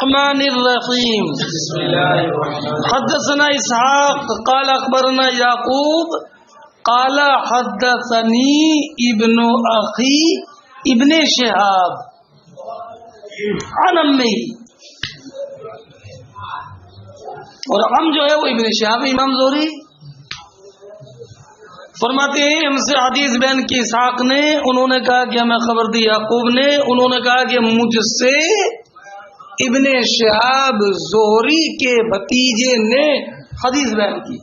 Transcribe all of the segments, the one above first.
الرحمن الرحیم حدثنا اسحاق قال اخبرنا یعقوب قال حدثنی ابن اخی ابن شہاب عن امی، اور ہم جو ہے وہ ابن شہاب امام زہری فرماتے ہیں ہم سے حدیث بیان کی اسحاق نے، انہوں نے کہا کہ ہمیں خبر دی یعقوب نے، انہوں نے کہا کہ مجھ سے ابن شہاب زہری کے بھتیجے نے حدیث بیان کی،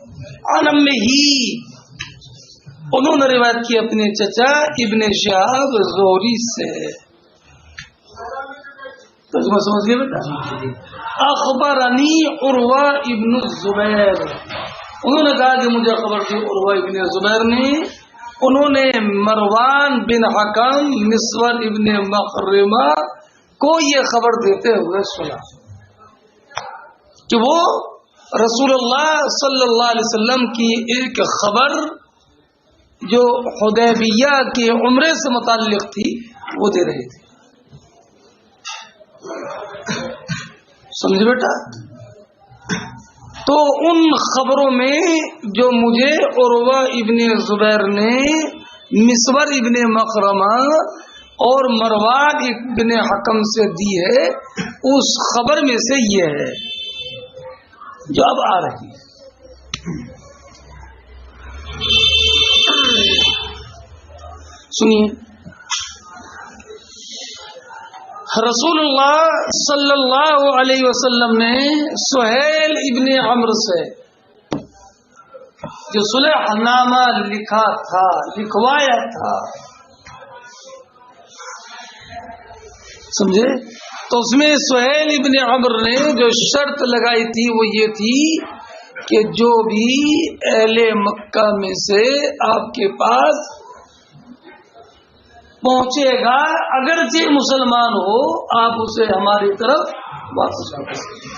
عن امی، انہوں نے روایت کی اپنے چچا ابن شہاب زہری سے۔ ترجمہ سمجھ گئے بیٹا؟ اخبرنی عروہ ابن الزبیر، انہوں نے کہا کہ مجھے خبر تھی عروہ ابن زبیر نے، انہوں نے مروان بن حکم مسور ابن مخرمہ کو یہ خبر دیتے ہوئے سنا کہ وہ رسول اللہ صلی اللہ علیہ وسلم کی ایک خبر جو حدیبیہ کے عمرے سے متعلق تھی وہ دے رہے تھے۔ سمجھ بیٹا؟ تو ان خبروں میں جو مجھے عروہ ابن زبیر نے مسور ابن مخرمہ اور مروان ابن حکم سے دی ہے، اس خبر میں سے یہ ہے جو اب آ رہی ہے۔ سنیے، رسول اللہ صلی اللہ علیہ وسلم نے سہیل ابن عمرو سے جو صلح نامہ لکھا تھا، لکھوایا تھا، سمجھے؟ تو اس میں سہیل ابن عمرو نے جو شرط لگائی تھی وہ یہ تھی کہ جو بھی اہل مکہ میں سے آپ کے پاس پہنچے گا اگرچہ مسلمان ہو، آپ اسے ہماری طرف واپس واپس کریں۔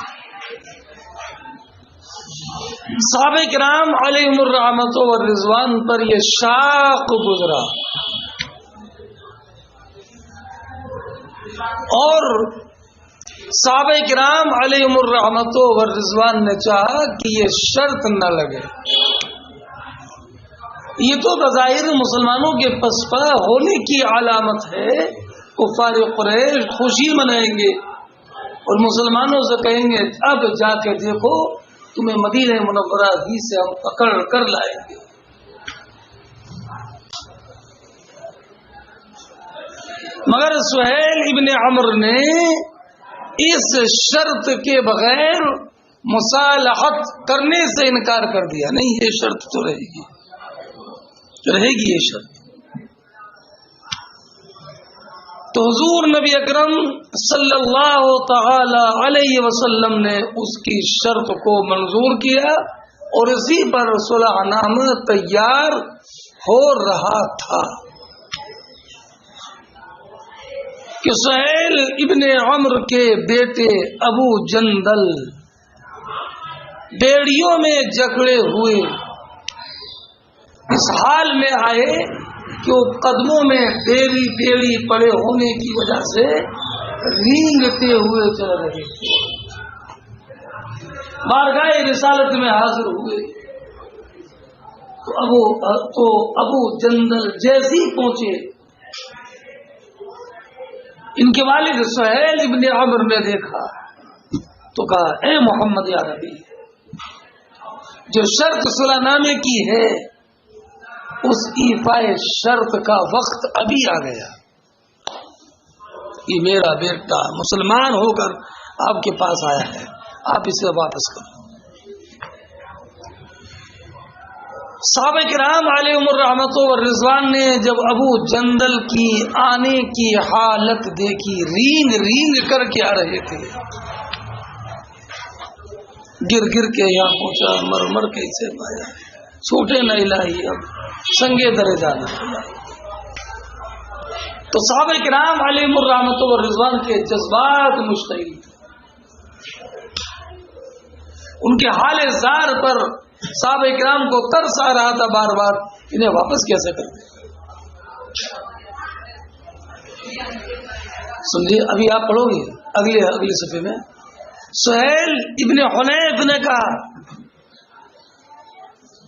صحابہ کرام علیہم الرحمۃ والرضوان پر یہ شاق گزرا، اور صحابہ کرام علیہم الرحمۃ والرضوان نے چاہا کہ یہ شرط نہ لگے۔ یہ تو بظاہر مسلمانوں کے پسپا ہونے کی علامت ہے، کفار قریش خوشی منائیں گے اور مسلمانوں سے کہیں گے اب جا کے دیکھو تمہیں مدینہ منورہ ہی سے ہم پکڑ کر لائیں گے۔ مگر سہیل ابن عمرو نے اس شرط کے بغیر مصالحت کرنے سے انکار کر دیا، نہیں یہ شرط تو رہے گی یہ شرط۔ تو حضور نبی اکرم صلی اللہ تعالی علیہ وسلم نے اس کی شرط کو منظور کیا، اور اسی پر صلح نامہ تیار ہو رہا تھا کہ سہیل ابن عمرو کے بیٹے ابو جندل بیڑیوں میں جکڑے ہوئے اس حال میں آئے کہ وہ قدموں میں بیڑی پڑے ہونے کی وجہ سے رینگتے ہوئے چل رہے تھے، بارگاہ رسالت میں حاضر ہوئے۔ تو ابو جندل جیسے ہی پہنچے، ان کے والد سہیل ابن عمرو نے دیکھا تو کہا اے محمد یا نبی، جو شرط صلح نامے کی ہے اس ایفائے شرط کا وقت ابھی آ گیا، یہ میرا بیٹا مسلمان ہو کر آپ کے پاس آیا ہے، آپ اسے واپس کرو۔ صحابہ کرام علیہم الرحمۃ والرضوان نے جب ابو جندل کی آنے کی حالت دیکھی، رینگ کر کے آ رہے تھے، گر کے یہاں پہنچا، مر کے اسے پایا، چھوٹے نہ الہی اب سنگے درے جانا۔ تو صحابہ کرام علیہم الرحمۃ والرضوان کے جذبات مشتعل، ان کے حال زار پر صحابہ کرام کو ترس آ رہا تھا بار بار، انہیں واپس کیسے کرتے۔ سمجھے؟ ابھی آپ پڑھو گے اگلے صفحے میں سہیل ابن حنیف نے کہا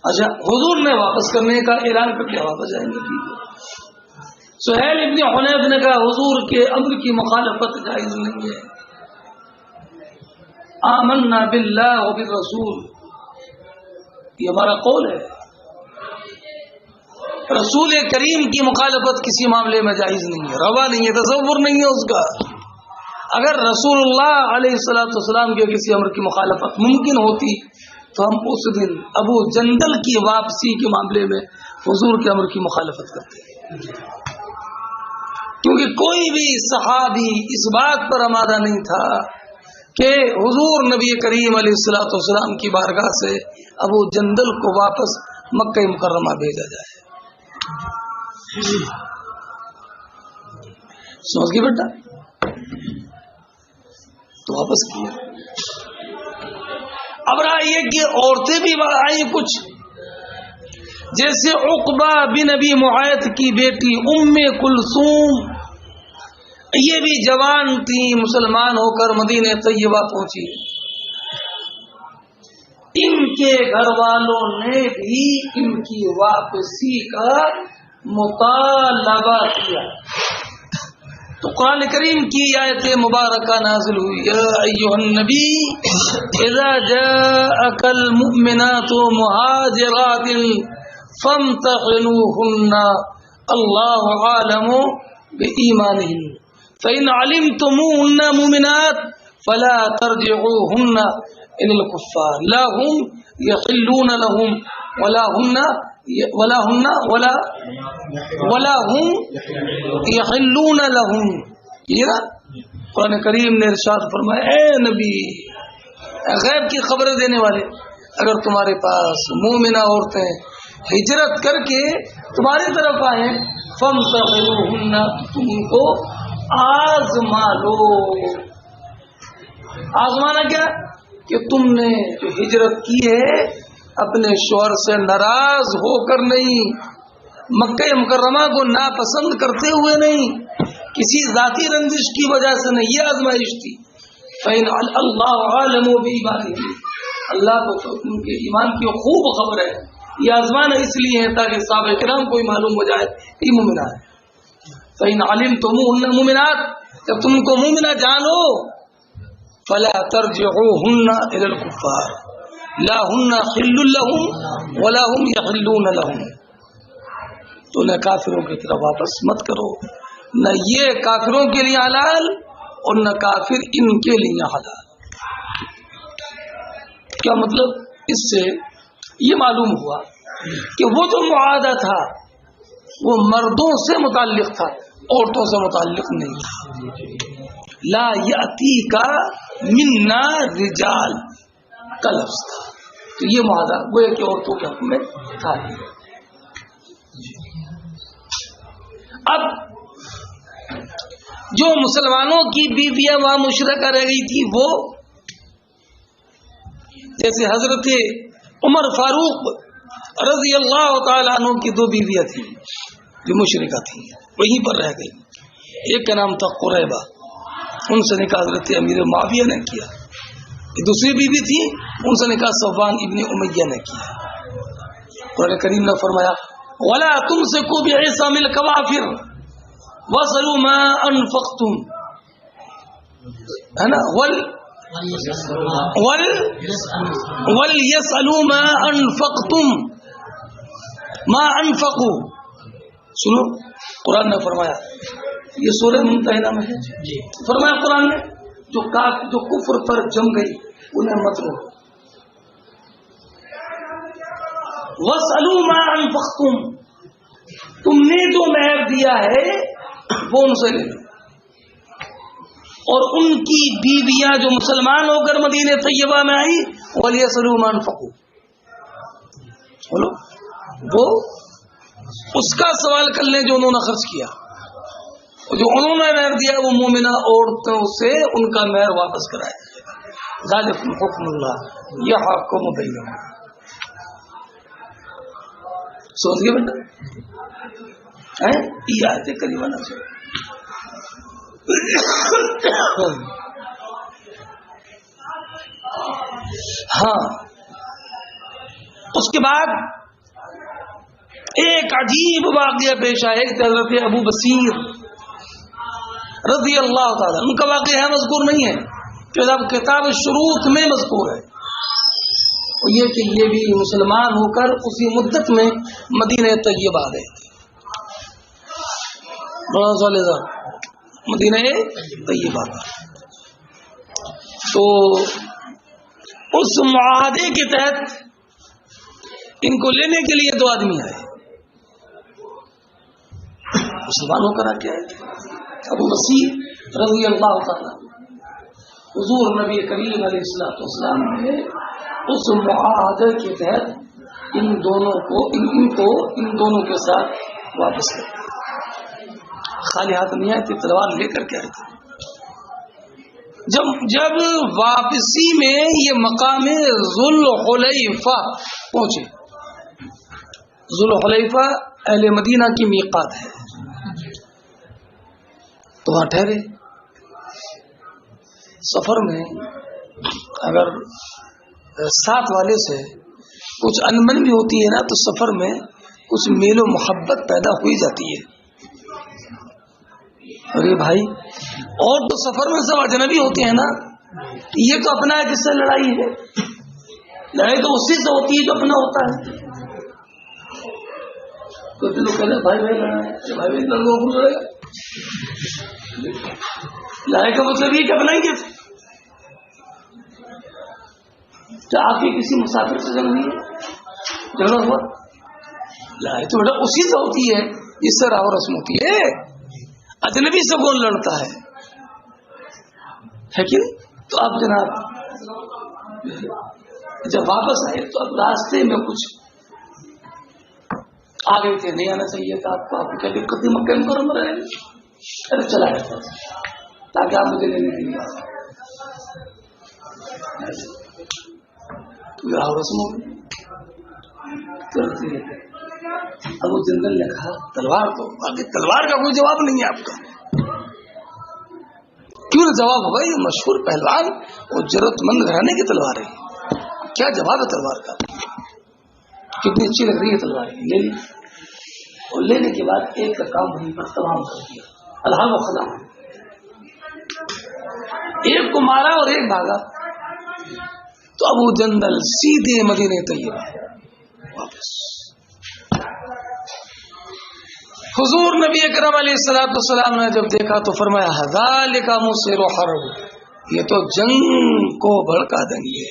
اچھا حضور نے واپس کرنے کا اعلان کر کے واپس جائیں گے. ٹھیک ہے. سہیل ابن حنیف نے کہا حضور کے امر کی مخالفت جائز نہیں ہے. آمنا باللہ و بالرسول، یہ ہمارا قول ہے. رسول کریم کی مخالفت کسی معاملے میں جائز نہیں ہے، روا نہیں ہے، تصور نہیں ہے اس کا. اگر رسول اللہ علیہ الصلوۃ والسلام کے کسی امر کی مخالفت ممکن ہوتی تو ہم اس دن ابو جندل کی واپسی کے معاملے میں حضور کے امر کی مخالفت کرتے ہیں، کیونکہ کوئی بھی صحابی اس بات پر آمادہ نہیں تھا کہ حضور نبی کریم علیہ الصلوۃ والسلام کی بارگاہ سے ابو جندل کو واپس مکہ مکرمہ بھیجا جائے. سمجھ گئے بیٹا؟ تو واپس کیا. اب رہا یہ کہ عورتیں بھی آئی کچھ، جیسے عقبہ بن ابی معیط کی بیٹی ام کلثوم، یہ بھی جوان تھی، مسلمان ہو کر مدینہ طیبہ پہنچی. ان کے گھر والوں نے بھی ان کی واپسی کا مطالبہ کیا. تو قرآن کریم کی آیت مبارکہ نازل ہوئی، یا ایھا النبی اذا جاءک المؤمنات مہاجرات فامتحنوہن اللہ عالم بإیمانہن فإن علمتموہن مؤمنات فلا ترجعوہن إلى الكفار لا هم يحلون لهم ولا هم يحلون لهم. یہ قرآن کریم نے ارشاد فرمایا، اے نبی، غیب کی خبریں دینے والے، اگر تمہارے پاس مومنہ عورتیں ہجرت کر کے تمہاری طرف آئیں فامتحنوہن، تم ان کو آزما لو. آزمانا کیا کہ تم نے جو ہجرت کی ہے اپنے شوہر سے ناراض ہو کر نہیں، مکہ مکرمہ کو ناپسند کرتے ہوئے نہیں، کسی ذاتی رنجش کی وجہ سے نہیں، یہ آزمائش تھی. فإن اللہ عالم بإیمانہم، اللہ کو تو ان کے ایمان کی خوب خبر ہے. یہ آزمانا اس لیے ہے تاکہ صحابہ کرام کو معلوم ہو جائے یہ مومنہ ہے. فإن علمتموہن مؤمنات، جب تم کو مومنہ جانو فلا ترجعوہن الی الکفار لا ہن حل لہم ولا ہم یحلون لہم. تو نہ کافروں کی طرف واپس مت کرو، نہ یہ کافروں کے لیے حلال اور نہ کافر ان کے لیے حلال. کیا مطلب؟ اس سے یہ معلوم ہوا کہ وہ جو معاہدہ تھا وہ مردوں سے متعلق تھا، عورتوں سے متعلق نہیں تھا. لا یاتی کا منا رجال کا لفظ تھا، تو یہ معاہدہ گویا کہ عورتوں کے حق میں تھا. اب جو مسلمانوں کی بیویاں وہاں مشرکہ رہ گئی تھی، وہ جیسے حضرت عمر فاروق رضی اللہ تعالیٰ عنہ کی دو بیویاں تھیں جو مشرکہ تھیں، وہیں پر رہ گئی. ایک کا نام تھا قریبہ، ان سے نکاح حضرت امیر معاویہ نے کیا. دوسری بیوی تھی، ان سے نکاح صفوان ابن امیہ نے کیا. قرآن کریم نے فرمایا وَلَا تُمْسِكُوا بِعِصَمِ الْكَوَافِرِ وَاسْأَلُوا مَا أَنفَقْتُمْ، ہے نا، وَلْيَسْأَلُوا مَا أَنفَقْتُمْ مَا أَنفَقُوا. سنو، قرآن نے فرمایا، یہ سورہ ممتحنہ میں ہے، فرمایا قرآن نے جو کفر پر جم گئی انہیں مت رو. وَاسْأَلُوا مَا أَنفَقْتُمْ، تم نے جو مہر دیا ہے وہ ان سے لے لو. اور ان کی بیویاں جو مسلمان ہو کر مدینہ طیبہ میں آئی، وَلْيَسْأَلُوا مَا أَنفَقُوا، بولو وہ اس کا سوال کر لیں جو انہوں نے خرچ کیا. جو انہوں نے مہر دیا وہ مومنہ عورتوں سے ان کا مہر واپس کرایا جائے گا. ذالکم حکم اللہ یحکم بینکم. سوچ گئے بیٹا؟ یہ آیت کریمہ نہ سو. ہاں اس کے بعد ایک عجیب واقعہ پیش آئے کہ حضرت ابو بصیر رضی اللہ تعالیٰ، ان کا واقعہ ہے مذکور نہیں ہے، کہ اب کتاب شروط میں مذکور ہے، وہ یہ کہ یہ بھی مسلمان ہو کر اسی مدت میں مدینہ طیبہ گئے تھے، مدینہ طیبہ، تو اس معاہدے کے تحت ان کو لینے کے لیے 2 آدمی آئے، مسلمان ہو کر آ کے آئے ابو بصیر رضی اللہ تعالیٰ، حضور نبی کریم علیہ السلام نے اس معاہدے کے تحت ان دونوں کے ساتھ واپس کر دیا، خالی ہاتھ نہیں آئے تھے، تلوار لے کر کے آئے تھے۔ جب واپسی میں یہ مقام ذوالحلیفہ پہنچے، ذوالحلیفہ اہل مدینہ کی میقات ہے، تو وہاں ٹھہرے۔ سفر میں اگر ساتھ والے سے کچھ انمن بھی ہوتی ہے نا، تو سفر میں کچھ میل و محبت پیدا ہوئی جاتی ہے۔ ارے بھائی، اور تو سفر میں سب اجنبی ہوتے ہیں نا، یہ تو اپنا ہے، کس سے لڑائی ہے؟ لڑائی تو اسی سے ہوتی ہے جو اپنا ہوتا ہے۔ تو لوگ کہتے ہیں بھائی بھائی لڑنا ہے، بھائی بھائی لڑوں کو لڑے گا، لڑائی کا مطلب یہ کہ اپنا ہی کیسے؟ کیا آپ کی کسی مسافر سے جنگ ہوئی ہے؟ جھگڑا ہوا؟ لڑائی تو بیٹا اسی سے ہوتی ہے جس سے راہ و رسم ہوتی ہے، اجنبی سے کون لڑتا ہے کہ نہیں؟ تو اب جناب جب واپس آئے تو اب راستے میں کچھ آ گئے تھے، نہیں آنا چاہیے تھا آپ کو، آپ کیا دقت تھی؟ مکہ مکرمہ میں رہے، ارے چلا جاتا تاکہ آپ مجھے لینے کے لیے راہ رسم ہو گئی۔ اب وہ جنگل نے کہا تلوار تو آگے، تلوار کا کوئی جواب نہیں ہے آپ کا، کیوں نہ جواب ہوگا؟ یہ مشہور پہلوان اور جرات مند گھرانے کی تلوار ہے، کیا جواب ہے تلوار کا؟ کتنی اچھی لگ رہی ہے تلوار، لے لی، اور لینے کے بعد ایک کا کام وہیں پر تمام کر دیا، اللہ و خدا، ایک کو مارا اور ایک بھاگا، تو ابو جندل سیدھے مدینہ طیبہ واپس۔ حضور نبی اکرم علیہ السلام نے جب دیکھا تو فرمایا ذالک مسر حرب، یہ تو جنگ کو بھڑکا دیں گے۔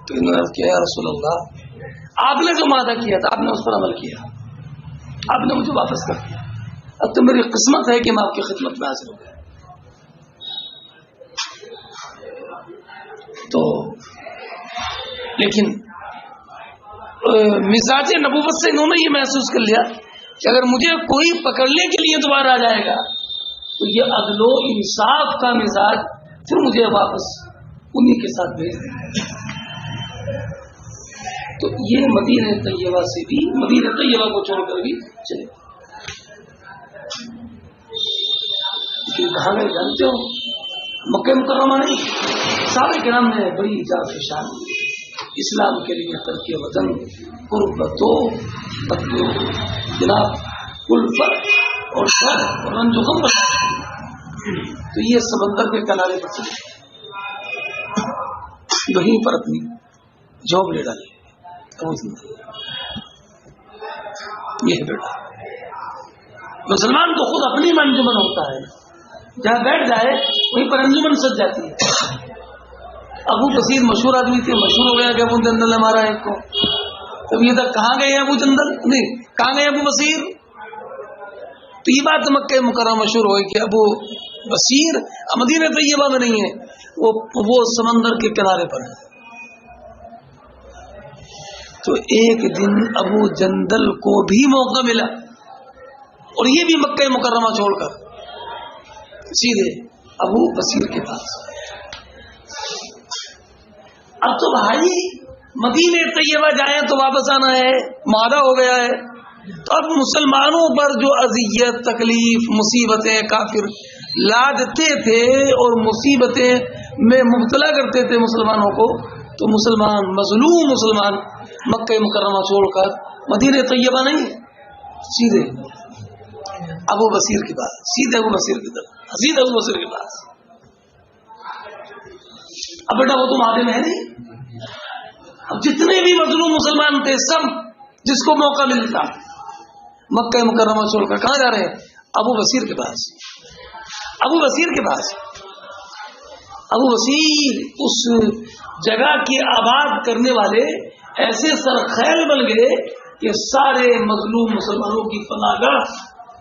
تو انہوں نے کیا یا رسول اللہ، آپ نے جو معاہدہ کیا تھا آپ نے اس پر عمل کیا، آپ نے مجھے واپس کر دیا، اب تو میری قسمت ہے کہ میں آپ کی خدمت میں حاضر ہو گیا۔ تو لیکن مزاج نبوت سے انہوں نے یہ محسوس کر لیا کہ اگر مجھے کوئی پکڑنے کے لیے دوبارہ آ جائے گا تو یہ عدل و انصاف کا مزاج پھر مجھے واپس انہی کے ساتھ بھیج دیں گے۔ تو یہ مدینہ طیبہ سے بھی، مدینہ طیبہ کو چھوڑ کر بھی چلے، لیکن کہاں گئے جانتے ہو؟ مکہ مکرمہ نہیں، صحابہ کرام نے بڑی جانفشانی اسلام کے لیے ترک وطن، قربت و جناب الفت اور شر اور رنج و غم، تو یہ سمندر کے کنارے پر چلے، وہیں پر اپنی جاب لے ڈالی۔ یہ بیٹا مسلمان تو خود اپنی انجمن ہوتا ہے، جہاں بیٹھ جائے وہیں پر انجمن سج جاتی ہے۔ ابو بصیر مشہور آدمی تھے، مشہور ہو گیا کہ ابو جندل نے مارا ایک کو، تب یہ تک کہاں گئے ابو جندل، نہیں کہاں گئے ابو بصیر؟ تو یہ بات مکہ مکرمہ مشہور ہوئی کہ ابو بصیر مدینہ طیبہ میں نہیں ہے، وہ سمندر کے کنارے پر ہے۔ تو ایک دن ابو جندل کو بھی موقع ملا، اور یہ بھی مکہ مکرمہ چھوڑ کر سیدھے ابو بصیر کے پاس۔ اب تو بھائی مدینہ طیبہ جائیں تو واپس آنا ہے، معاہدہ ہو گیا ہے، تو اب مسلمانوں پر جو اذیت، تکلیف، مصیبتیں کافر لادتے تھے اور مصیبتیں میں مبتلا کرتے تھے مسلمانوں کو، تو مسلمان مظلوم مسلمان مکہ مکرمہ چھوڑ کر مدینہ طیبہ نہیں، سیدھے ابو بصیر کے پاس، سیدھے ابو بصیر کی طرف، سیدھے ابو بصیر کے پاس۔ اب بیٹا وہ تم آگے میں ہے نہیں، اب جتنے بھی مظلوم مسلمان تھے سب جس کو موقع ملتا مکہ مکرمہ چھوڑ کر کہاں جا رہے ہیں؟ ابو بصیر کے پاس، ابو بصیر کے پاس۔ ابو بصیر اس جگہ کے آباد کرنے والے ایسے سرخیل بن گئے کہ سارے مظلوم مسلمانوں کی پناہ گاہ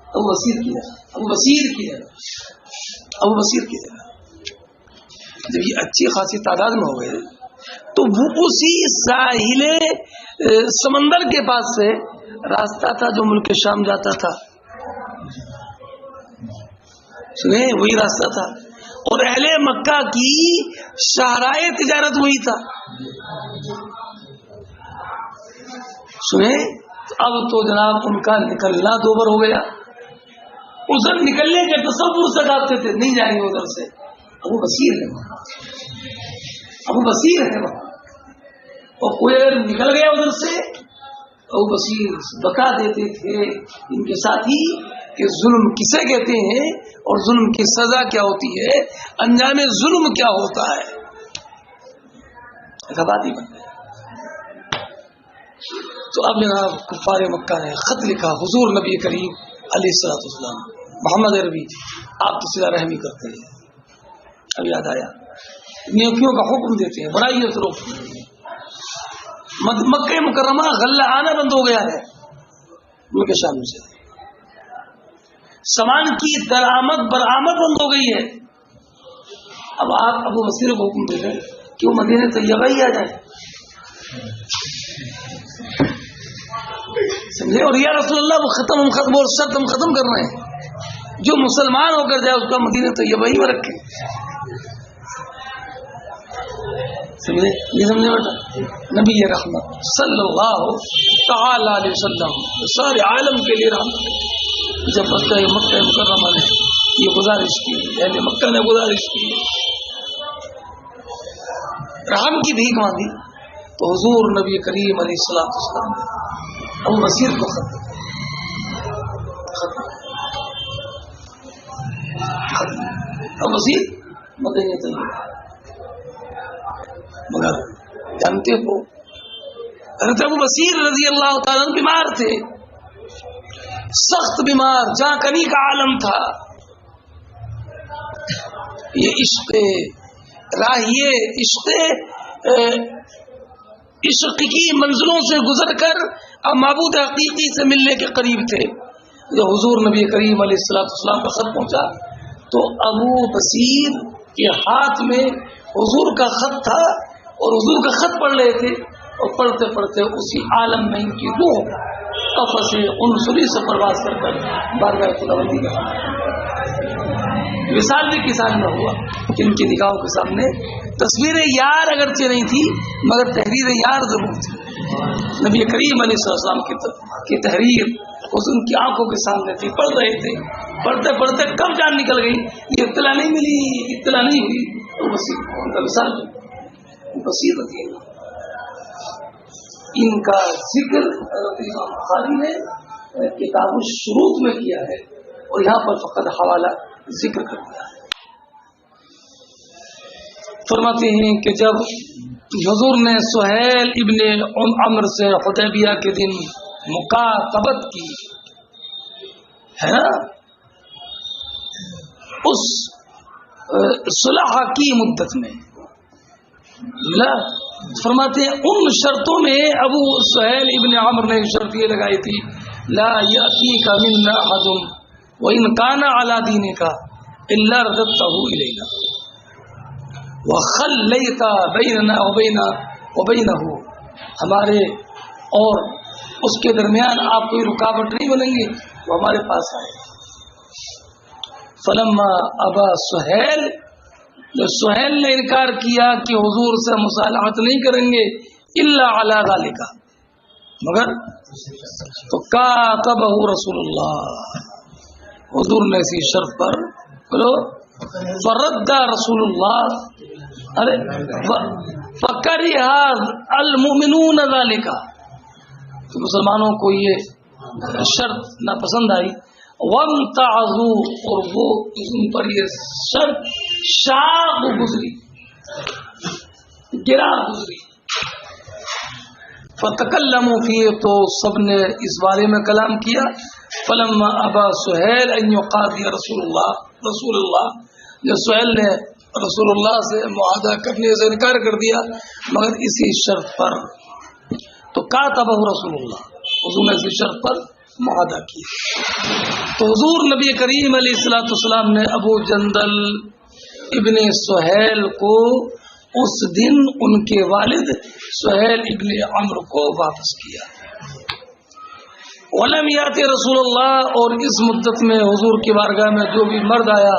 ابو بصیر کی جگہ، ابو بصیر کی جگہ، ابو بصیر کی جگہ۔ جب یہ اچھی خاصی تعداد میں ہو گئے تو وہ اسی ساحل سمندر کے پاس سے راستہ تھا جو ملک شام جاتا تھا، سنے وہی راستہ تھا، اور اہل مکہ کی شاہراہ تجارت وہی تھا، سنے۔ اب تو جناب ان کا نکلنا دوبر ہو گیا، ادھر نکلنے کے تصور سے ڈالتے تھے نہیں جائیں گے ادھر سے، ابو بصیر ہے وہاں، ابو بصیر ہے وہاں، اور کوئی اگر نکل گیا ادھر سے ابو بصیر بتا دیتے تھے ان کے ساتھی کہ ظلم کسے کہتے ہیں اور ظلم کی سزا کیا ہوتی ہے، انجام ظلم کیا ہوتا ہے، ایسا بات ہی بن گیا۔ تو اب جناب کفار مکہ نے خط لکھا، حضور نبی کریم علیہ الصلوۃ والسلام، محمد عربی آپ تو صلہ رحمی کرتے ہیں، اب یاد آیا، نیکیوں کا حکم دیتے ہیں، برائیوں سے روکتے ہیں۔ مکہ مکرمہ غلہ آنا بند ہو گیا ہے ملک شام سے، سامان کی درآمد برآمد بند ہو گئی ہے۔ اب آپ ابو بصیر کو حکم دے رہے کہ وہ مدینہ طیبہ ہی آ جائے، سمجھے، اور یا رسول اللہ وہ ختم اور شرط ہم ختم کر رہے ہیں، جو مسلمان ہو کر جائے اس کا مدینہ طیبہ ہی میں رکھے، سمجھے، یہ سمجھے بیٹا، نبی رحمت صلی اللہ تعالی علیہ وسلم سارے عالم کے لیے رحمت، جب مکہ مکرمہ نے یہ گزارش کی، اہل مکہ نے گزارش کی، رحم کی بھیک مانگی، تو حضور نبی کریم علیہ الصلوۃ والسلام نے ابو بصیر کو خط ابو بصیر مدینہ طیبہ، مگر جانتے ہو حضرت ابو بصیر رضی اللہ تعالیٰ عنہ بیمار تھے، سخت بیمار، جہاں کنی کا عالم تھا، یہ عشق راہیے عشق کی منزلوں سے گزر کر اب معبود حقیقی سے ملنے کے قریب تھے۔ جب حضور نبی کریم علیہ الصلوۃ والسلام کا خط پہنچا تو ابو بصیر کے ہاتھ میں حضور کا خط تھا اور حضور کا خط پڑھ رہے تھے، اور پڑھتے پڑھتے اسی عالم میں ان کی روح قفس عنصری سے پرواز کر بارگاہ خداوندی کا مثال بھی کسان میں ہوا کہ ان کی نگاہوں کے سامنے تصویر یار اگرچہ نہیں تھی مگر تحریر یار ضرور تھی، نبی کریم علیہ السلام کی تحریر ان کی آنکھوں کے سامنے تھی، پڑھ رہے تھے، پڑھتے پڑھتے کب جان نکل گئی، یہ اطلاع نہیں ملی، اطلاع نہیں ہوئی، ان کا مثال بصیر رضی اللہ ان کا ذکر حضرت امام بخاری نے کتاب الشروط میں کیا ہے، اور یہاں پر فقط حوالہ ذکر کر دیا ہے۔ فرماتے ہیں کہ جب حضور نے سہیل ابن عمر سے حدیبیہ کے دن مکاتبت کی ہے نا، اس صلح کی مدت میں فرماتے ہیں ان شرطوں میں ابو سہیل ابن عمر نے شرط یہ لگائی تھی، لا یأتیک منا احد وان کان علی دینک الا رددته الینا وخلیت بیننا وبینہ، ہمارے اور اس کے درمیان آپ کوئی رکاوٹ نہیں بنیں گے، وہ ہمارے پاس آئے۔ فلما ابا سہیل، جب سہیل نے انکار کیا کہ حضور سے مصالحت نہیں کریں گے الا علی ذالک، مگر تو کاتبہ رسول اللہ، حضور نے اسی شرط پر بولو فرد رسول اللہ ارے فکرہ المؤمنون ذالک، تو مسلمانوں کو یہ شرط ناپسند آئی، وامتعظوا، اور وہ ان پر یہ شرط شاق گزری، گرا گزری، فتکلموا فیہ، تو سب نے اس بارے میں کلام کیا، فلما ابا سہیل ان یقاضی رسول اللہ، جو سہیل نے رسول اللہ سے معاہدہ کرنے سے انکار کر دیا مگر اسی شرط پر، تو کاتبہ رسول اللہ، حضور نے اسی شرط پر معاہدہ کیا۔ تو حضور نبی کریم علیہ الصلوۃ والسلام نے ابو جندل ابن سہیل کو اس دن ان کے والد سہیل ابن عمرو کو واپس کیا۔ ولم یات رسول اللہ، اور اس مدت میں حضور کی بارگاہ میں جو بھی مرد آیا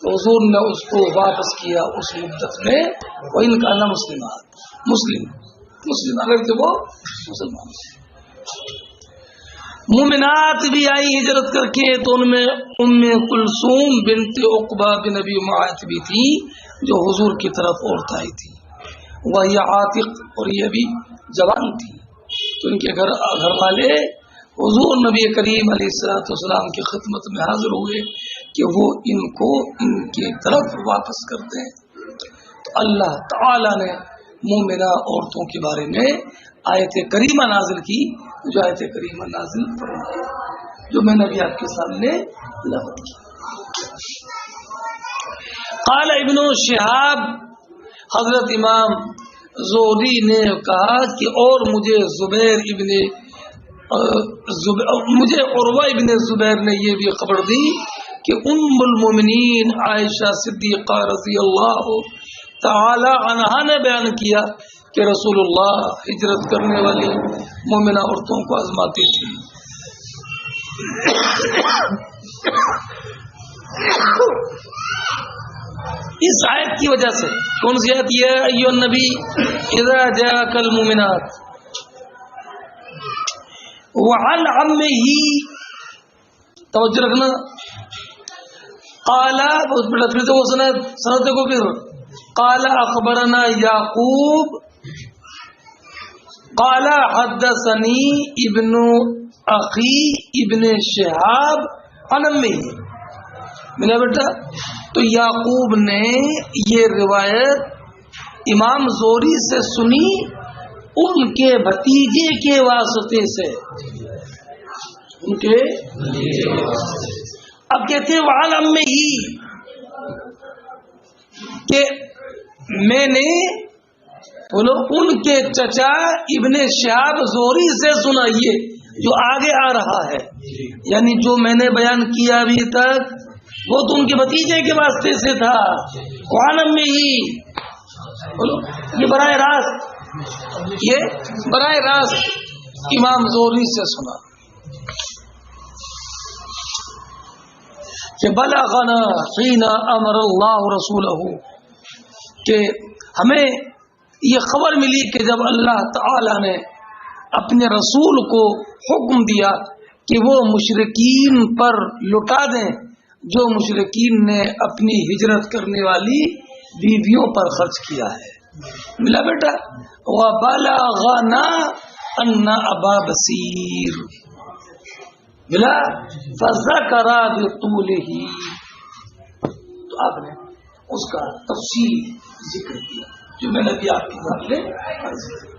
تو حضور نے اس کو واپس کیا اس مدت میں، وہ ان کا نام مسلم اگر کہ وہ مسلمان۔ مومنات بھی آئی ہجرت کر کے، تو ان میں ام کلثوم بنت عقبہ بن ابی معیط بھی تھی جو حضور کی طرف عورت آئی تھی، وہی عاتق، اور یہ بھی جوان تھی، تو ان کے گھر والے حضور نبی کریم علیہ الصلوۃ والسلام کی خدمت میں حاضر ہوئے کہ وہ ان کو ان کی طرف واپس کر دیں۔ تو اللہ تعالی نے مومنہ عورتوں کے بارے میں آیت کریمہ نازل کی، جو آیت کریمہ نازل فرمائی، جو میں نے ابھی آپ کے سامنے لفظ کی۔ قال ابن شہاب، حضرت امام زہری نے کہا کہ اور مجھے عروہ ابن زبیر نے یہ بھی خبر دی کہ ام المومنین عائشہ صدیقہ رضی اللہ تعالی عنہا نے بیان کیا کہ رسول اللہ ہجرت کرنے والی مومنہ عورتوں کو آزماتی تھی۔ اس آیت کی وجہ سے، کون سی آیت؟ یہ ایھا النبی اذا جاءک المؤمنات وعن عمه، توجہ رکھنا، قال، پھر سے وہ سند کو پھر قال اخبرنا یعقوب قال حدثني ابن اخی ابن شہاب عن امه، ملا بیٹا؟ تو یعقوب نے یہ روایت امام زہری سے سنی ان کے بھتیجے کے واسطے سے، ان کے اب کہتے ہیں وعن امہ، کہ میں نے بولو ان کے چچا ابن شہاب زہری سے سنا، یہ جو آگے آ رہا ہے، یعنی جو میں نے بیان کیا ابھی تک وہ تو ان کے بھتیجے کے واسطے سے تھا۔ وعن امہ، بولو یہ براہ راست امام زہری سے سنا کہ بلغنا حین امر اللہ رسولہ، کہ ہمیں یہ خبر ملی کہ جب اللہ تعالی نے اپنے رسول کو حکم دیا کہ وہ مشرکین پر لٹا دیں جو مشرکین نے اپنی ہجرت کرنے والی بیویوں پر خرچ کیا ہے۔ ملا بیٹا؟ وَبَلَغَنَا أَنَّ أَبَا بَصِيرٍ، ملا فَذَكَرَ بِطُولِهِ، تو آپ نے اس کا تفصیل ذکر کیا جو میں نے بھی آپ کے سامنے عرض کیا۔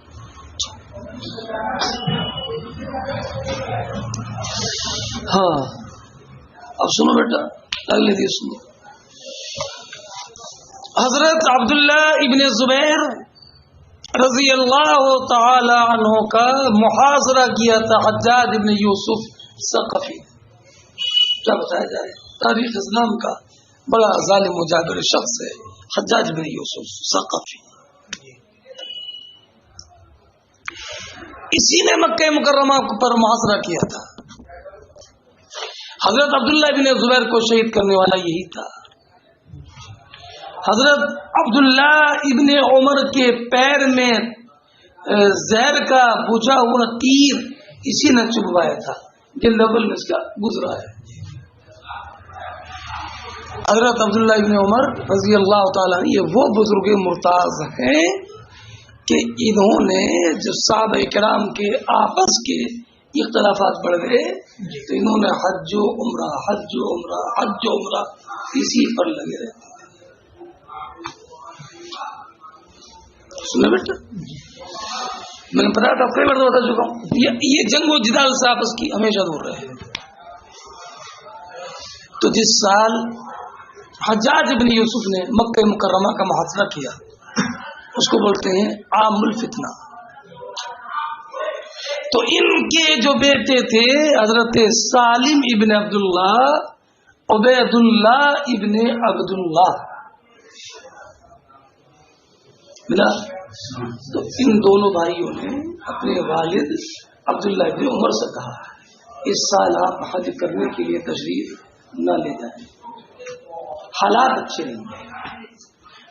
ہاں اب سنو بیٹا، اگلے دن سنو۔ حضرت عبداللہ ابن زبیر رضی اللہ تعالی عنہ کا محاصرہ کیا تھا حجاج ابن یوسف ثقفی، کیا بتایا جائے، تاریخ اسلام کا بڑا ظالم و جابر شخص ہے حجاج بن یوسف ثقفی۔ اسی نے مکہ مکرمہ پر محاصرہ کیا تھا۔ حضرت عبداللہ بن زبیر کو شہید کرنے والا یہی تھا۔ حضرت عبداللہ ابن عمر کے پیر میں زہر کا بجھا ہوا تیر اسی نے چبھوایا تھا، یہ لیول میں اس کا گزرا ہے۔ حضرت عبداللہ ابن عمر رضی اللہ تعالیٰ یہ وہ بزرگ مرتاض ہیں کہ انہوں نے جو صحابہ کرام کے آپس کے اختلافات بڑھ گئے تو انہوں نے حج و عمرہ حج و عمرہ حج و عمرہ اسی پر لگے رہے. سنیں بیٹا میں نے بتایا تھا کئی بار بتا چکا ہوں یہ جنگ و جدال سے آپس کی ہمیشہ دور رہے. تو جس سال حجاج ابن یوسف نے مکہ مکرمہ کا محاصرہ کیا اس کو بولتے ہیں عام الفتنہ. تو ان کے جو بیٹے تھے حضرت سالم ابن عبداللہ عبید اللہ ابن عبداللہ ملا. تو ان دونوں بھائیوں نے اپنے والد عبداللہ ابن عمر سے کہا اس سال آپ حج کرنے کے لیے تشریف نہ لے جائیں, حالات اچھے نہیں ہیں,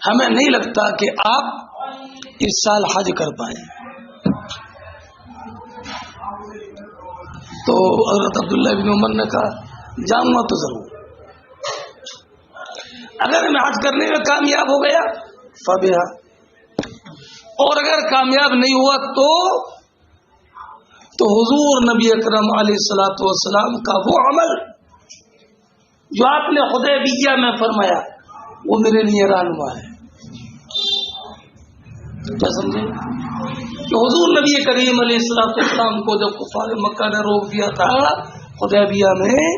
ہمیں نہیں لگتا کہ آپ اس سال حج کر پائیں. تو حضرت عبداللہ ابن عمر نے کہا جاؤں گا تو ضرور, اگر میں حج کرنے میں کامیاب ہو گیا فبیہا, اور اگر کامیاب نہیں ہوا تو حضور نبی اکرم علیہ الصلوۃ والسلام کا وہ عمل جو آپ نے حدیبیہ میں فرمایا وہ میرے لیے رہنما ہے. کیا سمجھے کہ حضور نبی کریم علیہ الصلوۃ والسلام کو جب کفار مکہ نے روک دیا تھا حدیبیہ میں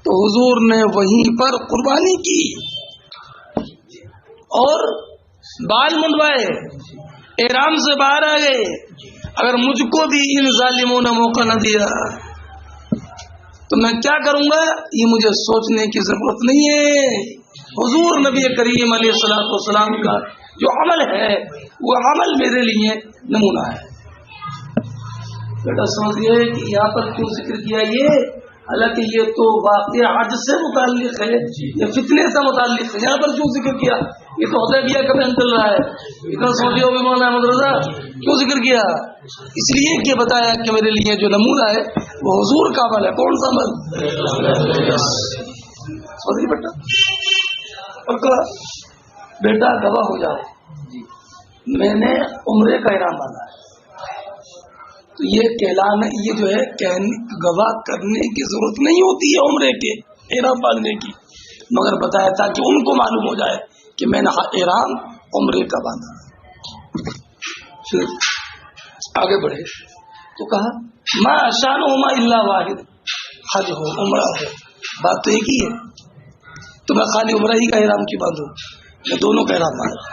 تو حضور نے وہیں پر قربانی کی اور بال منڈوائے, احرام سے باہر آ گئے. اگر مجھ کو بھی ان ظالموں نے موقع نہ دیا تو میں کیا کروں گا یہ مجھے سوچنے کی ضرورت نہیں ہے. حضور نبی کریم علیہ الصلوۃ والسلام کا جو عمل ہے وہ عمل میرے لیے نمونہ ہے. بیٹا سمجھئے کہ یہاں پر کیوں ذکر کیا یہ, حالانکہ یہ تو واقعہ حج سے متعلق ہے, یہ فتنے سے متعلق ہے. یہاں پر کیوں ذکر کیا, یہ تو حدیبیہ کا بین چل رہا ہے. اتنا سمجھے ہوگے مولانا احمد رضا کیوں ذکر کیا, اس لیے کہ بتایا کہ میرے لیے جو نمونہ ہے وہ حضور کا عمل ہے. کون سا عمل؟ سمجھئے بیٹا. اور کہا بیٹا گواہ ہو جاؤ میں نے عمرے کا احرام باندھا ہے. تو یہ کہلانا یہ جو ہے گواہ کرنے کی ضرورت نہیں ہوتی ہے عمرے کے احرام باندھنے کی, مگر بتایا تھا کہ ان کو معلوم ہو جائے کہ میں نے احرام عمرے کا باندھا. پھر آگے بڑھے تو کہا ما شانہما الا واحد, حج ہو عمرہ ہو بات تو ایک ہی ہے, تو میں خالی عمرہ ہی کا احرام کیوں باندھوں, میں دونوں کا احرام باندھا.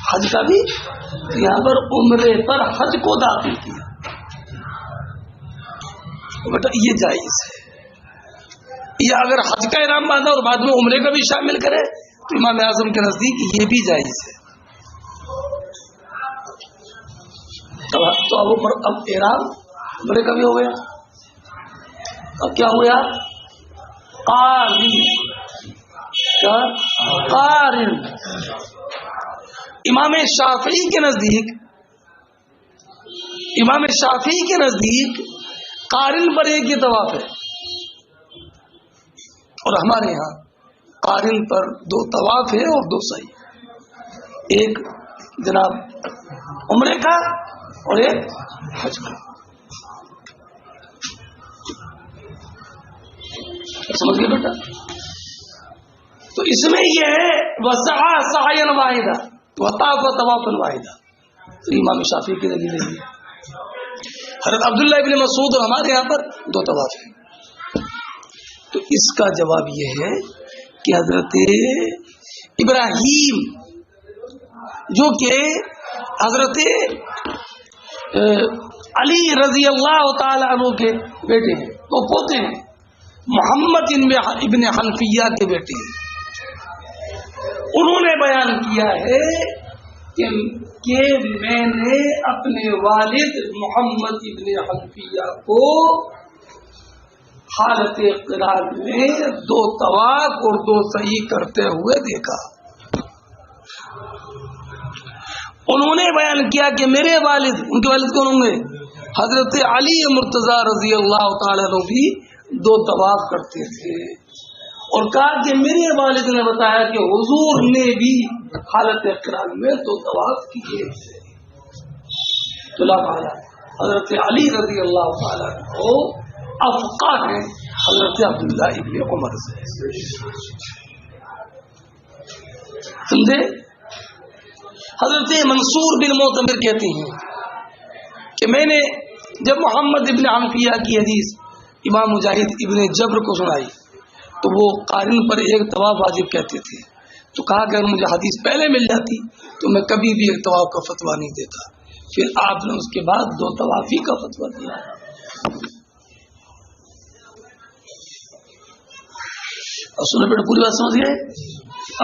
حج کا بھی یہاں پر عمرے پر حج کو داخل کیا. بیٹا یہ جائز ہے, یا اگر حج کا احرام باندھا اور بعد میں عمرے کا بھی شامل کرے تو امام اعظم کے نزدیک یہ بھی جائز ہے. تو اب احرام عمرے کا بھی ہو گیا. اب کیا ہوا, قارن. امام شافعی کے نزدیک قارن پر ایک ہی طواف ہے, اور ہمارے یہاں قارن پر 2 طواف ہے اور 2 سعی, ایک جناب عمرے کا اور ایک حج کا. سمجھ گئے بیٹا. تو اس میں یہ ہے وسعى سعيا واحدا وطاف طوافا واحدا. تو امام شافعی کی دلیل ہے. حضرت عبداللہ ابن مسعود اور ہمارے یہاں پر 2 طواف ہیں. تو اس کا جواب یہ ہے کہ حضرت ابراہیم جو کہ حضرت علی رضی اللہ تعالی عنہ کے بیٹے ہیں, وہ پوتے ہیں, محمد ابن حنفیہ کے بیٹے ہیں, انہوں نے بیان کیا ہے کہ میں نے اپنے والد محمد ابن حنفیہ کو حالت قرار میں 2 طواف اور 2 سعی کرتے ہوئے دیکھا. انہوں نے بیان کیا کہ میرے والد, ان کے والد کون ہوں گے, حضرت علی مرتضی رضی اللہ تعالیٰ عنہ بھی 2 طواف کرتے تھے, اور کہا کہ میرے والد نے بتایا کہ حضور نے بھی حالت قران میں تو طواف کیے. تو اللہ تعالیٰ حضرت علی رضی اللہ تعالیٰ کو افقہ ہیں حضرت عبداللہ ابن عمر سے. سمجھے؟ حضرت منصور بن معتمر کہتے ہیں کہ میں نے جب محمد ابن حنفیہ کی حدیث امام مجاہد ابن جبر کو سنائی تو وہ قارن پر ایک طواف واجب کہتے تھے. تو کہا کہ اگر مجھے حدیث پہلے مل جاتی تو میں کبھی بھی ایک طواف کا فتویٰ نہیں دیتا. پھر آپ نے اس کے بعد 2 طوافی کا فتویٰ دیا. اور سننے پہ پوری بات سمجھ گئے؟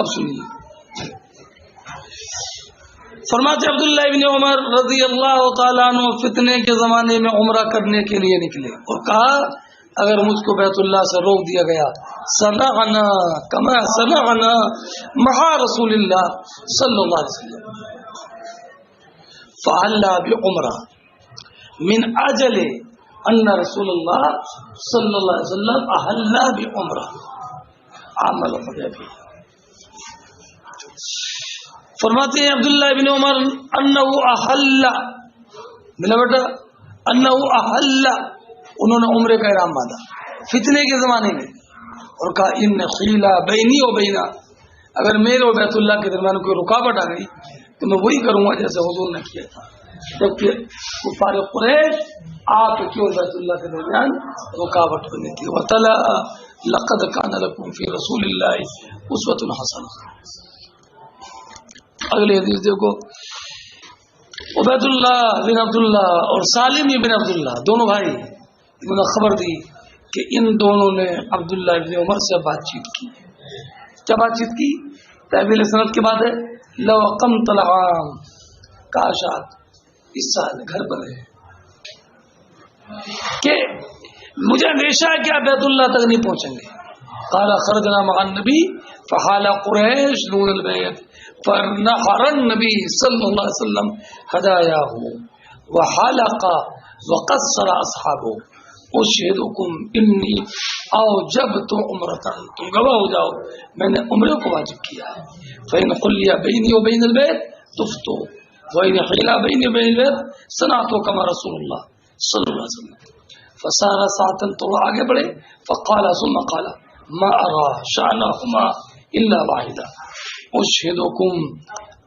اب سنیے. فرماتے عبداللہ ابن عمر رضی اللہ تعالیٰ عنہ فتنے کے زمانے میں عمرہ کرنے کے لیے نکلے اور کہا اگر مجھ کو بیت اللہ سے روک دیا گیا صنعنا کما صنعنا مع رسول اللہ صلی اللہ علیہ وسلم فعلا بعمرہ من اجل ان رسول اللہ صلی اللہ علیہ وسلم احلا بعمرہ عمل حدیبیہ. فرماتے ہیں عبداللہ ابن عمر انہو احلا ملا بیٹا انہو احلا انہوں نے عمرے کا احرام باندھا فتنے کے زمانے میں اور کہا ان خیلا بینی و بینا اگر میرے اور بیت اللہ کے درمیان کوئی رکاوٹ آ گئی تو میں وہی کروں گا جیسے حضور نے کیا تھا. جبکہ کفار قریش آپ کیوں بیت اللہ کے درمیان رکاوٹ بنی تھی. وَتَلَا لَقَدْ كَانَ لَكُمْ فِي رَسُولِ اللَّهِ أُسْوَةٌ حَسَنَةٌ. اگلے حدیث دیکھو. عبید اللہ بن عبداللہ اور سالم بن عبداللہ دونوں بھائی انہوں نے خبر دی کہ ان دونوں نے عبداللہ بن عمر سے بات چیت کی. کیا بات چیت کی؟ تحویل سند کے بعد ہے لو قمت العام کاشات اس سال گھر بنے کہ مجھے اندیشہ ہے کہ آپ بیت اللہ تک نہیں پہنچیں گے. قال خرجنا مع النبی فحال قریش دون البیت فنحر النبی صلی اللہ علیہ وسلم هدایاه وحلق وقصر اصحابه اشهدكم انی اوجبت عمرۃ. تم گواہ ہو جاؤ میں نے عمرے کو واجب کیا ہے. فإن خلی بینی و بین البیت تفتو وإن حیل بینی و بین البیت صنعت کما رسول اللہ صلی اللہ علیہ وسلم. فسار ساعتا تو وہ آگے بڑھے فقال ثم قال ما ارى شأنهما الا واحدا اشهدكم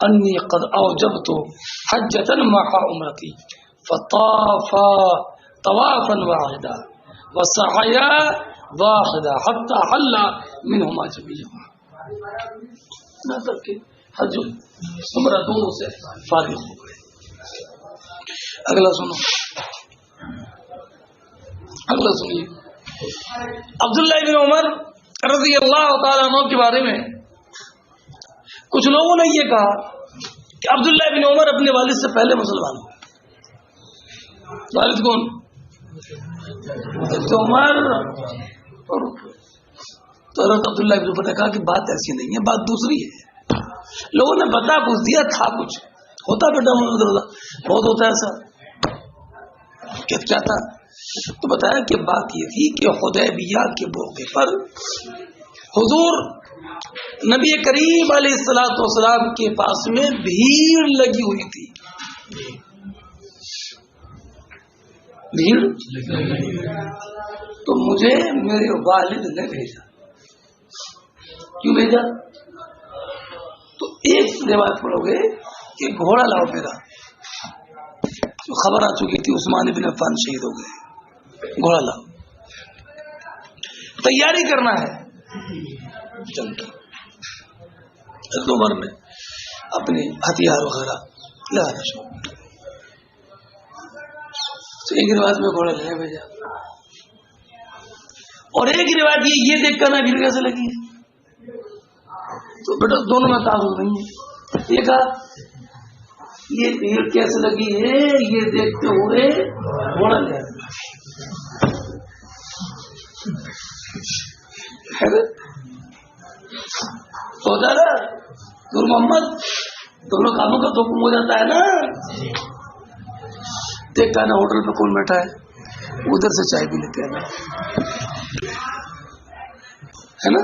انی قد اوجبت حجۃ مع عمرتی فطافا طوافا واحدا وسعیا واحدا حتى حل منهما جميعا. نظر کے حج عمرہ دونوں سے فارغ ہو گئے. اگلا سنو اگلا سنیے. عبداللہ بن عمر رضی اللہ تعالیٰ عنہ کے بارے میں کچھ لوگوں نے یہ کہا کہ عبداللہ بن عمر اپنے والد سے پہلے مسلمان ہوئے. والد کون؟ عمر. تو حضرت عبداللہ بن عمر نے کہا کہ بات ایسی نہیں ہے, بات دوسری ہے. لوگوں نے بتا کچھ دیا تھا کچھ ہوتا بیٹا بہت ہوتا ہے ایسا. کیا تھا؟ تو بتایا کہ بات یہ تھی کہ حدیبیہ کے موقع پر حضور نبی کریم علیہ الصلوۃ والسلام کے پاس میں بھیڑ لگی ہوئی تھی. بھیڑ تو مجھے میرے والد نے بھیجا. کیوں بھیجا؟ تو ایک روایت پڑھو گے کہ گھوڑا لاؤ میرا. خبر آ چکی تھی عثمان بن عفان شہید ہو گئے. گھوڑا لاؤ, تیاری کرنا ہے جنگ کی. عمر نے اپنے ہتھیار وغیرہ لگانا شروع کیا. تو ایک روایت میں گھوڑا لے بھیجا اور ایک روایت یہ دیکھ کر بھیڑ کیسے لگی ہے. تو بیٹا دونوں میں تعارف نہیں ہے. یہ کہا یہ بھیڑ کیسے لگی ہے یہ دیکھتے ہوئے گھوڑا لے سوچا نا نور محمد دونوں کاموں کا تو حکم ہو جاتا ہے نا. دیکھتا ہے نا ہوٹل پہ کون بیٹھا ہے ادھر سے چائے بھی لیتے ہیں نا, ہے نا.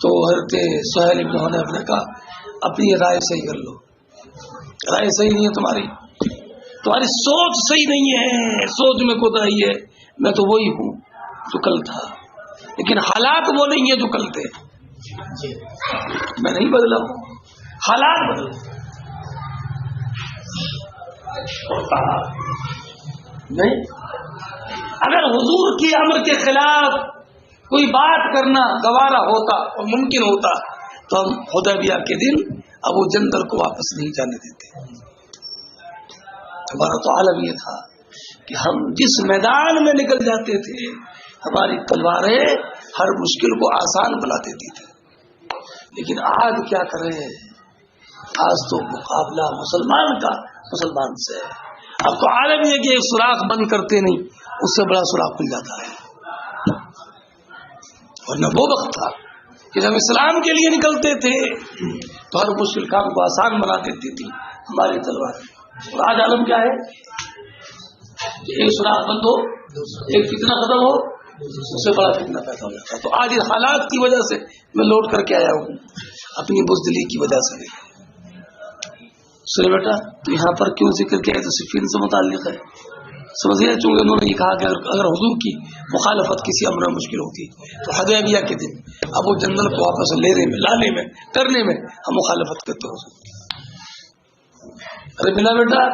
تو حضرت سہیل بن حنیف نے کہا اپنی رائے صحیح کر لو، رائے صحیح نہیں ہے تمہاری سوچ صحیح نہیں ہے، سوچ میں کوتاہی ہے، میں تو وہی ہوں جو کل تھا، لیکن حالات وہ نہیں ہے جو کل تھے، میں نہیں بدلا ہوں، حالات بدل نہیں۔ اگر حضور کی امر کے خلاف کوئی بات کرنا گوارا ہوتا اور ممکن ہوتا تو ہم حدیبیہ کے دن ابو جندل کو واپس نہیں جانے دیتے۔ ہمارا تو عالم یہ تھا کہ ہم جس میدان میں نکل جاتے تھے ہماری تلواریں ہر مشکل کو آسان بنا دیتی تھی، لیکن آج کیا کریں، آج تو مقابلہ مسلمان کا مسلمان سے ہے۔ اب تو عالم یہ کہ ایک سوراخ بند کرتے نہیں، اس سے بڑا سوراخ کھل جاتا ہے، ورنہ وہ وقت تھا کہ جب اسلام کے لیے نکلتے تھے تو ہر مشکل کام کو آسان بنا دیتی تھی ہماری تلوار۔ اور آج عالم کیا ہے کہ ایک سوراخ بند ہو، ایک فتنہ ختم ہو، اس سے بڑا فتنہ پیدا ہو جاتا ہے۔ تو آج اس حالات کی وجہ سے میں لوٹ کر کے آیا ہوں، اپنی بزدلی کی وجہ سے نہیں۔ سنیں بیٹا، تو یہاں پر کیوں ذکر کیا ہے؟ تو صفین سے متعلق ہے، سمجھیے، چونکہ انہوں نے یہ کہا کہ اگر حضور کی مخالفت کسی امر میں مشکل ہوتی تو حدیبیہ کے دن ابو جندل کو واپس لینے میں، لانے میں، کرنے میں ہم مخالفت کرتے حضور۔ ارے ملا بیٹا،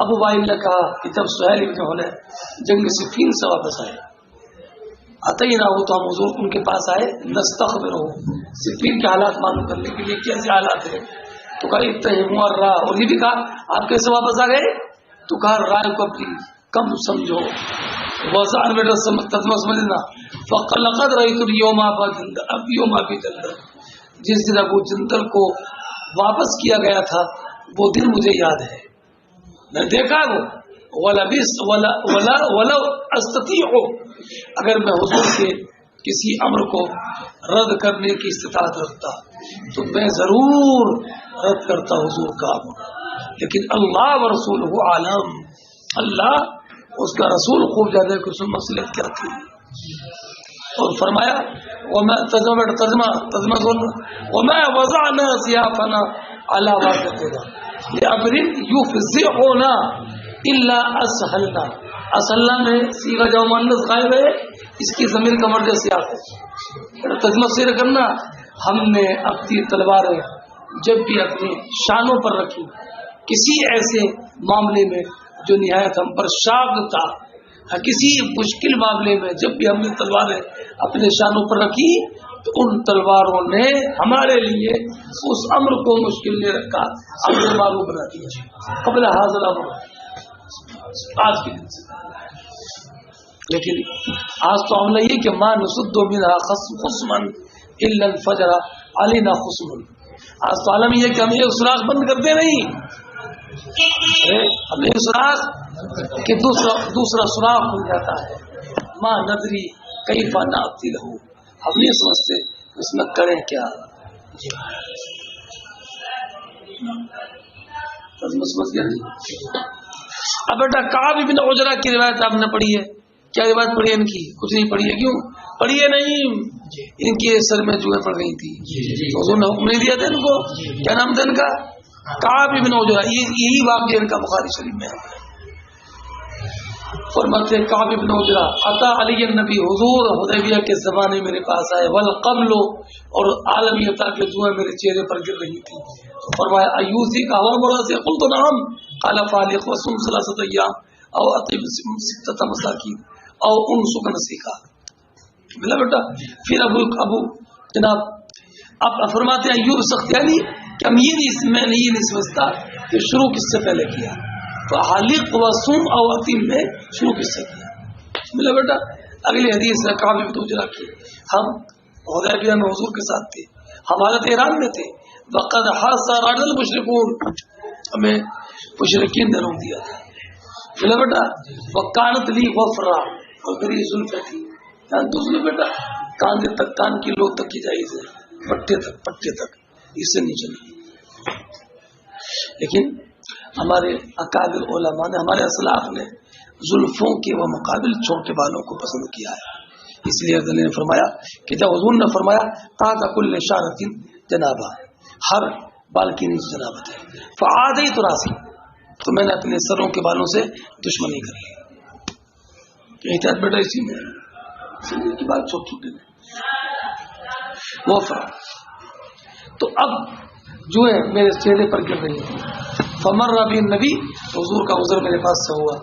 ابو وائل نے کہا کہ جب سہیل بن حنیف جنگ صفین سے واپس آئے، آتے ہی نہ ہو تو ہم حضور ان کے پاس آئے، نستخبرہ، صفین کے حالات معلوم کرنے کے لیے کیسے حالات ہیں۔ تو کہا اتہموا الراہ، اور یہ بھی کہا آپ کیسے واپس آ گئے؟ تو کہا رائے کو اپنی کم سمجھو، وزان بیٹا ترجمہ سمجھنا، فقلقد رأیت اليوم ابا جندل، اب یوم ابی جندل، جس دن ابو جندل کو واپس کیا گیا تھا وہ دن مجھے یاد ہے، میں دیکھا وہ ولو استطیع، اگر میں حضور کے کسی امر کو رد کرنے کی استطاعت رکھتا تو میں ضرور رد کرتا حضور کا امر، لیکن اللہ و رسولہ عالم، اللہ اس کا رسول خوب جانے کہ اس میں مصلحت کیا تھی۔ اور فرمایا وما وضعنا سیافنا علی واقعتنا لامر یفزعنا الا اسهلنا، اسهلنا میں صیغہ جمع مؤنث غائب ہے، اس کی ضمیر کا مرجع سیاق ہے۔ ترجمہ صحیح کرنا، ہم نے اپنی تلواریں جب بھی اپنی شانوں پر رکھی کسی ایسے معاملے میں جو نہایت ہم پر شاق تھا، کسی مشکل معاملے میں جب بھی ہم نے تلواریں اپنے شانوں پر رکھی تو ان تلواروں نے ہمارے لیے اس امر کو مشکل نے رکھا، امر معروف بنا دیا قبل حاضر امر، آج کے دن سے۔ لیکن آج تو عملہ یہ کہ ما نسد منها خصما الا الفجر علينا خصم، آج تو عالم یہ کہ ہم ایک سوراخ بند کرتے نہیں، ہم ایک سوراخ کہ دوسرا سوراخ کھل جاتا ہے، ما ندری کیف نأتی لہو، ہم نہیں سمجھتے اس میں کریں کیا۔ سمجھ گیا؟ اب بیٹا کعب بن عجرہ کی روایت آپ نے پڑھی ہے، کیا روایت پڑھی ہے ان کی؟ کچھ نہیں پڑھی ہے، کیوں پڑھی ہے؟ نہیں، ان کے سر میں جوئیں پڑ گئی تھی، حضور نے حکم نہیں دیا تھا ان کو، کیا نام تھا ان کا؟ کعب بن عجرہ، یہی واقعہ ان کا بخاری شریف میں ہے۔ فرماتے کعب بن عجرہ عطا علی النبی، حضور حدیبیہ کے زمانے میرے پاس آئے، والقبل، اور عالم یہ تھا کہ جوئیں میرے چہرے پر گر رہی تھی، فرمایا ایوزی کا ہوا مرا سے، قلت نعم، قال فالق وصوم ثلاثۃ ایام او اطعم ستۃ مساکین او انسک نسیکا۔ ملا بیٹا؟ پھر ابو جناب اب فرماتے ہیں ایوب سختیانی کہ میں یہ نہیں سمجھتا کہ شروع کس سے پہلے کیا، تو حالق وصوم او اطعم میں شروع کس سے کیا؟ ملا بیٹا؟ اگلی حدیث ہے کعب بن عجرہ کی، ہم حدیبیہ میں حضور کے ساتھ تھے، ہم حالت احرام میں تھے، وقد حاصر المشركون، ہمیں مشرکین نے روک دیا تھا، ملا بیٹا؟ وکانت لی وفرا، اور میری زلفیں تھی، دوسرے بیٹا کاندھے تک، کان کی لو تک کی جائے سے پٹے تک اس سے نیچے نہیں۔ لیکن ہمارے اکابر علماء نے، ہمارے اسلاف نے زلفوں کے وہ مقابل چھوٹے بالوں کو پسند کیا ہے، اس لیے حضرت نے فرمایا کہ جب حضور نے فرمایا تحت کل شعرۃ جنابہ، ہر بال کے نیچے جنابت ہے، فعادیت راسی، تو میں نے اپنے سروں کے بالوں سے دشمنی کر لی. احتیاط بیٹا اسی میں کی بات چھوٹی وہ فرق. تو اب جو ہے میرے چہرے پر گر رہی ہے. فمر ربی نبی، حضور کا گزر میرے پاس سے ہوا.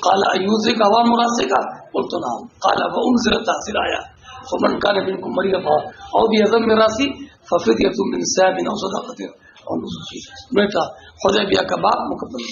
قال ایوزے کا عوام مراسے کا قلت نعم. قال وانزلت تحصیل آیا فمن کان منکم مریضا او بیضم راسی ففدیۃ من صیام او صدقۃ او نسک. بیٹا حدیبیہ کا باب مکمل.